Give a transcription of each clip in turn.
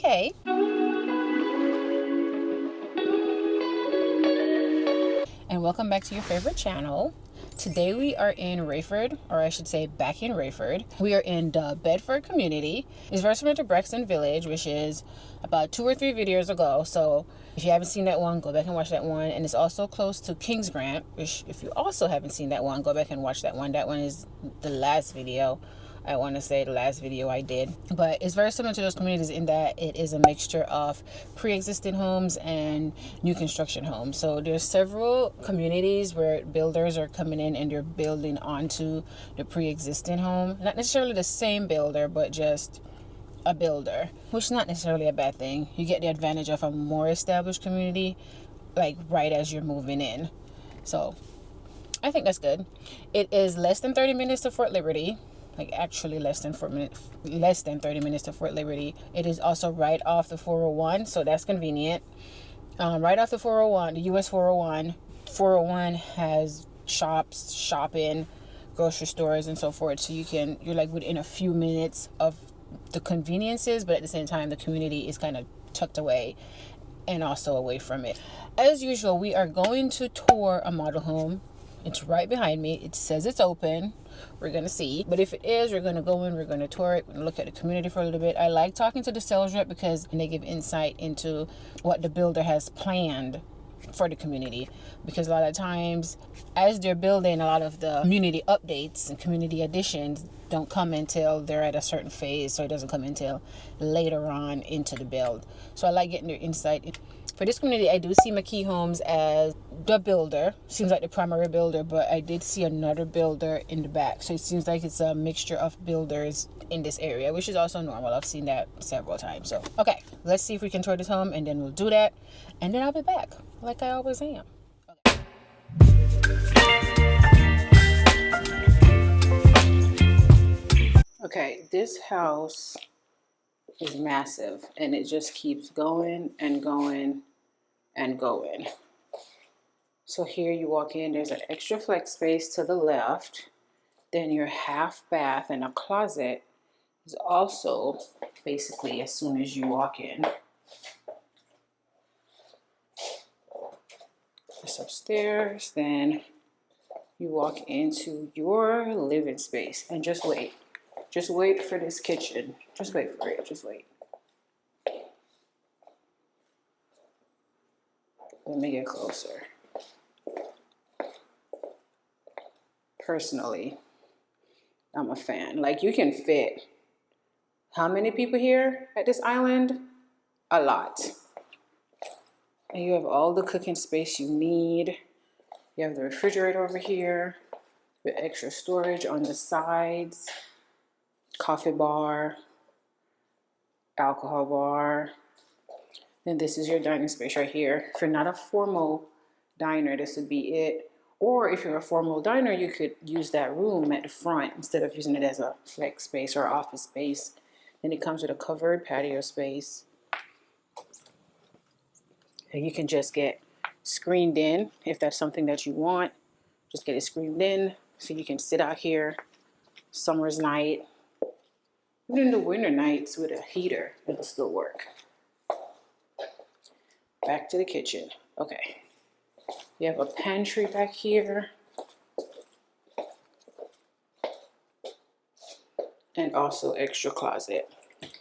Hey, and welcome back to your favorite channel. Today we are in Raeford, or I should say back in Raeford. We are in the Bedford community. It's very similar to Brexton Village, which is about 2 or 3 videos ago. So if you haven't seen that one, go back and watch that one. And it's also close to Kings Grant, which if you also haven't seen that one, go back and watch that one. That one is the last video. I want to say the last video I did, but it's very similar to those communities in that it is a mixture of pre-existing homes and new construction homes. So there's several communities where builders are coming in and they're building onto the pre-existing home. Not necessarily the same builder, but just a builder, which is not necessarily a bad thing. You get the advantage of a more established community, like right as you're moving in. So I think that's good. It is less than 30 minutes to Fort Liberty. Like actually less than 30 minutes to Fort Liberty. It is also right off the 401, so that's convenient. Right off the 401, the US 401. 401 has shops, shopping, grocery stores, and so forth. So you're like within a few minutes of the conveniences, but at the same time, the community is kind of tucked away and also away from it. As usual, we are going to tour a model home. It's right behind me. It says it's open. We're going to see. But if it is, we're going to go in. We're going to tour it. We're going to look at the community for a little bit. I like talking to the sales rep because they give insight into what the builder has planned for the community. Because a lot of times, as they're building, a lot of the community updates and community additions don't come until they're at a certain phase. So it doesn't come until later on into the build. So I like getting their insight. For this community, I do see McKee Homes as the builder. Seems like the primary builder, but I did see another builder in the back. So it seems like it's a mixture of builders in this area, which is also normal. I've seen that several times. So, okay, let's see if we can tour this home, and then we'll do that. And then I'll be back, like I always am. Okay, this house is massive, and it just keeps going and going and going. So here you walk in, there's an extra flex space to the left. Then your half bath and a closet is also basically as soon as you walk in. It's upstairs, then you walk into your living space and just wait. Just wait for this kitchen. Just wait for it, just wait. Let me get closer. Personally, I'm a fan. Like, you can fit how many people here at this island? A lot. And you have all the cooking space you need. You have the refrigerator over here with extra storage on the sides, coffee bar, alcohol bar. Then this is your dining space right here. If you're not a formal diner, this would be it. Or if you're a formal diner, you could use that room at the front instead of using it as a flex space or office space. Then it comes with a covered patio space. And you can just get screened in if that's something that you want. Just get it screened in so you can sit out here summer's night. Even in the winter nights with a heater, it'll still work. Back to the kitchen. Okay. You have a pantry back here. And also extra closet.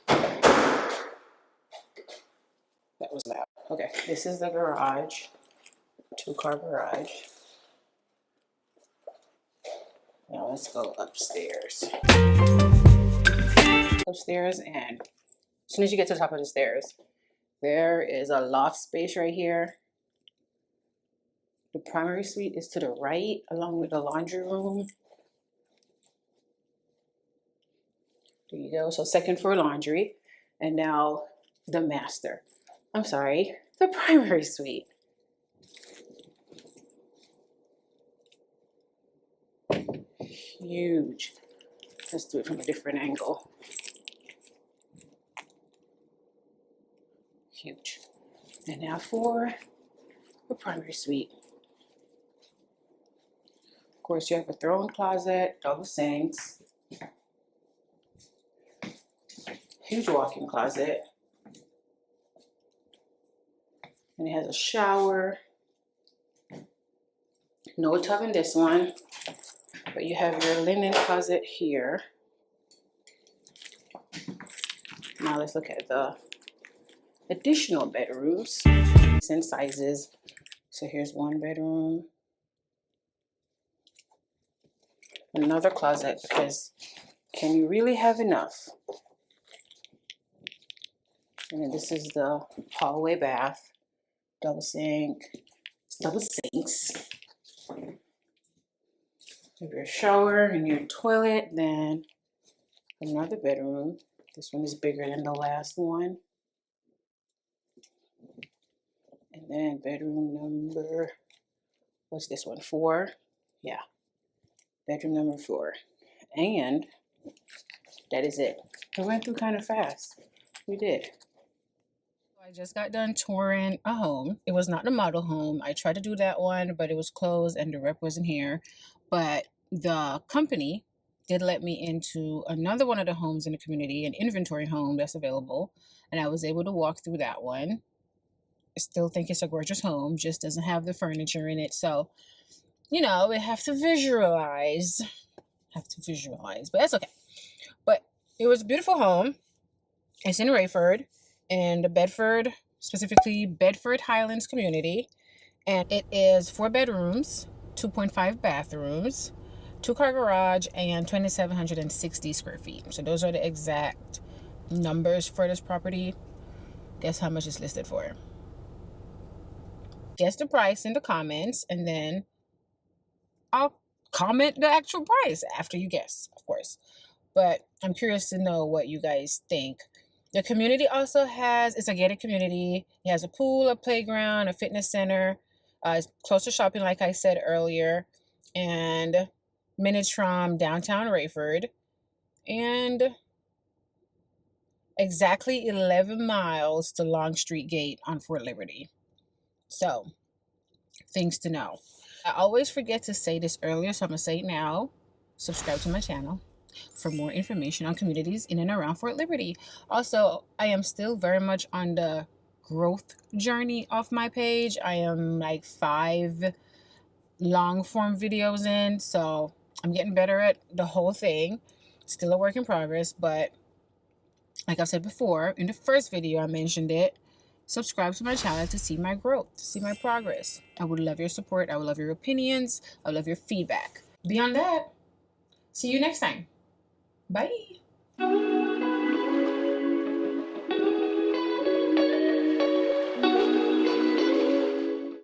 That was loud. Okay, this is the garage. 2-car garage. Now let's go upstairs. Upstairs, and as soon as you get to the top of the stairs, there is a loft space right here. The primary suite is to the right, along with the laundry room. There you go. So second floor laundry. And now the master. I'm sorry, the primary suite. Huge. Let's do it from a different angle. Huge. And now for the primary suite. Of course, you have a thrown closet, double sinks, huge walk-in closet, And it has a shower. No tub in this one, but you have your linen closet here. Now let's look at the additional bedrooms and sizes. So here's one bedroom, another closet, because can you really have enough? And then this is the hallway bath, double sink, double sinks. You have your shower and your toilet, then another bedroom. This one is bigger than the last one. And then bedroom number, what's this one, 4? Yeah, bedroom number 4. And that is it. We went through kind of fast. We did. I just got done touring a home. It was not the model home. I tried to do that one, but it was closed and the rep wasn't here. But the company did let me into another one of the homes in the community, an inventory home that's available. And I was able to walk through that one. I still think it's a gorgeous home, just doesn't have the furniture in it. So, you know, we have to visualize. But that's okay. But it was a beautiful home. It's in Raeford, in the Bedford, specifically Bedford Highlands community. And it is 4 bedrooms, 2.5 bathrooms, 2-car garage, and 2,760 square feet. So those are the exact numbers for this property. Guess how much it's listed for? Guess the price in the comments, and then I'll comment the actual price after you guess, of course. But I'm curious to know what you guys think. The community also it's a gated community. It has a pool, a playground, a fitness center. It's close to shopping, like I said earlier, and minutes from downtown Raeford, and exactly 11 miles to Longstreet Gate on Fort Liberty. So, things to know. I always forget to say this earlier, so I'm going to say it now. Subscribe to my channel for more information on communities in and around Fort Liberty. Also, I am still very much on the growth journey of my page. I am like 5 long form videos in, so I'm getting better at the whole thing. Still a work in progress, but like I said before, in the first video I mentioned it. Subscribe to my channel to see my growth, to see my progress. I would love your support. I would love your opinions. I would love your feedback. Beyond that, see you next time. Bye.